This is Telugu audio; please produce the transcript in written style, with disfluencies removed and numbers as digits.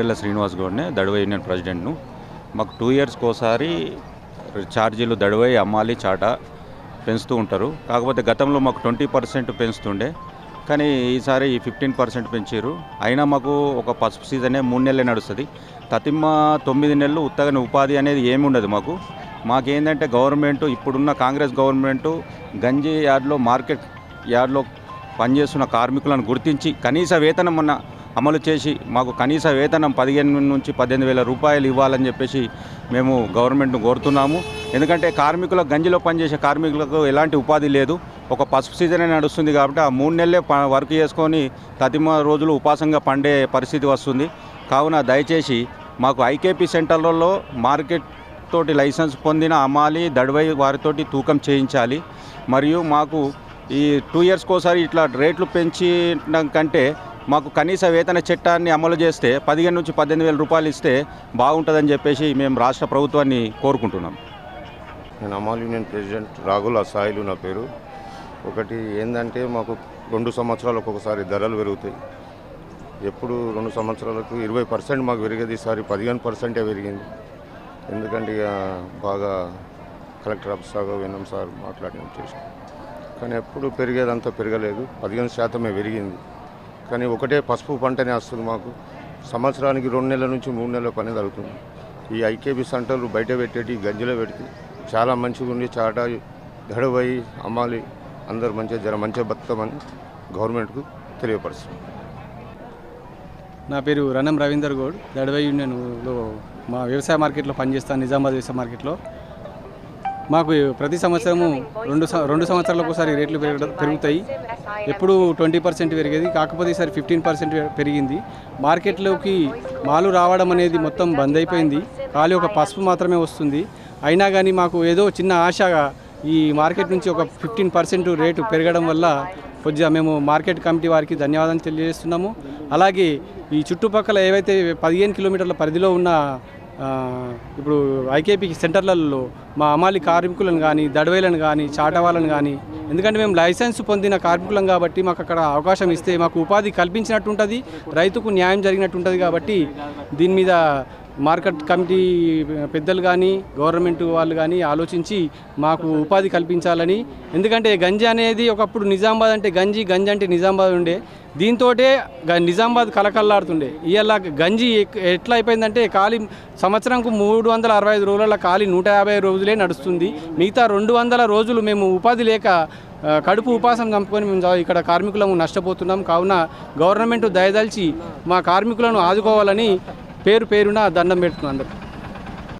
వీరెల్ల శ్రీనివాస్ గౌడ్నే, దడవ యూనియన్ ప్రెసిడెంట్ను. మాకు 2 ఇయర్స్కి ఒకసారి ఛార్జీలు దడవై అమ్మాలి చాట పెంచుతూ ఉంటారు. కాకపోతే గతంలో మాకు 20% పెంచుతుండే, కానీ ఈసారి 15% పెంచారు. అయినా మాకు ఒక పసుపు సీజనే 3 నెలలే నడుస్తుంది. తతిమ్మ 9 నెలలు ఉత్తగానే ఉపాధి అనేది ఏమి ఉండదు మాకేందంటే గవర్నమెంట్, ఇప్పుడున్న కాంగ్రెస్ గవర్నమెంట్ గంజి యార్డ్లో, మార్కెట్ యార్డ్లో పనిచేస్తున్న కార్మికులను గుర్తించి కనీస వేతనం అమలు చేసి మాకు కనీస వేతనం 15 నుంచి 18,000 రూపాయలు ఇవ్వాలని చెప్పేసి మేము గవర్నమెంట్ను కోరుతున్నాము. ఎందుకంటే గంజిలో పనిచేసే కార్మికులకు ఎలాంటి ఉపాధి లేదు. ఒక పసుపు సీజనే నడుస్తుంది కాబట్టి ఆ 3 నెలలే వర్క్ చేసుకొని తతిమ రోజులు ఉపాసంగా పండే పరిస్థితి వస్తుంది. కావున దయచేసి మాకు ఐకేపీ సెంటర్లలో మార్కెట్ తోటి లైసెన్స్ పొందిన అమ్మాలి, దడవై వారితోటి తూకం చేయించాలి. మరియు మాకు ఈ 2 ఇయర్స్కి ఒకసారి ఇట్లా రేట్లు పెంచడం కంటే మాకు కనీస వేతన చట్టాన్ని అమలు చేస్తే 15 నుంచి 18,000 రూపాయలు ఇస్తే బాగుంటుందని చెప్పేసి మేము రాష్ట్ర ప్రభుత్వాన్ని కోరుకుంటున్నాం. నేను అమ్మాలి యూనియన్ ప్రెసిడెంట్ రాఘుల్ అసాయిలు నా పేరు. ఒకటి ఏంటంటే మాకు 2 సంవత్సరాలకు ఒకసారి ధరలు పెరుగుతాయి. ఎప్పుడు 2 సంవత్సరాలకు 20% మాకు పెరిగేది, ఈసారి 15% పెరిగింది. ఎందుకంటే ఇక బాగా కలెక్టర్ ఆఫీస్ దాకా విన్నాం సార్, మాట్లాడినాం చేసాం. కానీ ఎప్పుడు పెరిగేదంతా పెరగలేదు, 15% పెరిగింది. కానీ ఒకటే పసుపు పంటనే వస్తుంది మాకు. సంవత్సరానికి 2 నెలల నుంచి 3 నెలల పని జరుగుతుంది. ఈ ఐకేబీ సెంటర్లు బయట పెట్టేటి గంజిలో పెడితే చాలా మంచిగా ఉండి చాట దడవై అమ్మాలి అందరూ మంచిగా బతుకమని గవర్నమెంట్కు తెలియపరుస్తుంది. నా పేరు రనం రవీందర్ గౌడ్, దడవై యూనియన్లో మా వ్యవసాయ మార్కెట్లో పనిచేస్తాను, నిజామాబాద్ వ్యవసాయ మార్కెట్లో. మాకు ప్రతి సంవత్సరము 2 సంవత్సరాలకు ఒకసారి రేట్లు పెరుగుతాయి. ఎప్పుడు 20% పెరిగేది, కాకపోతే ఈసారి 15% పెరిగింది. మార్కెట్లోకి మాలు రావడం అనేది మొత్తం బంద్ అయిపోయింది. ఖాళీ ఒక పసుపు మాత్రమే వస్తుంది. అయినా కానీ మాకు ఏదో చిన్న ఆశగా ఈ మార్కెట్ నుంచి ఒక 15% రేటు పెరగడం వల్ల కొద్దిగా మేము మార్కెట్ కమిటీ వారికి ధన్యవాదాలు తెలియజేస్తున్నాము. అలాగే ఈ చుట్టుపక్కల ఏవైతే 15 కిలోమీటర్ల పరిధిలో ఉన్న ఇప్పుడు ఐకేపీ సెంటర్లలో మా అమాలి కార్మికులను కానీ, దడవైలను కానీ, చాటవాళ్ళను కానీ, ఎందుకంటే మేము లైసెన్స్ పొందిన కార్మికులం కాబట్టి మాకు అక్కడ అవకాశం ఇస్తే మాకు ఉపాధి కల్పించినట్టు ఉంటుంది, రైతుకు న్యాయం జరిగినట్టు ఉంటుంది. కాబట్టి దీని మీద మార్కెట్ కమిటీ పెద్దలు కానీ, గవర్నమెంట్ వాళ్ళు కానీ ఆలోచించి మాకు ఉపాధి కల్పించాలని. ఎందుకంటే గంజి అనేది ఒకప్పుడు నిజామాబాద్ అంటే గంజి అంటే నిజామాబాద్ ఉండే, దీంతో నిజామాబాద్ కలకల్లాడుతుండే. ఇవాళ గంజి ఎట్లా అయిపోయిందంటే ఖాళీ సంవత్సరంకు 365 రోజుల ఖాళీ 150 రోజులే నడుస్తుంది. మిగతా 200 రోజులు మేము ఉపాధి లేక కడుపు ఉపాసం చంపుకొని మేము ఇక్కడ కార్మికులను నష్టపోతున్నాం. కావున గవర్నమెంట్ దయదలిచి మా కార్మికులను ఆదుకోవాలని పేరున దండం పెడుతున్నాం అందరికీ.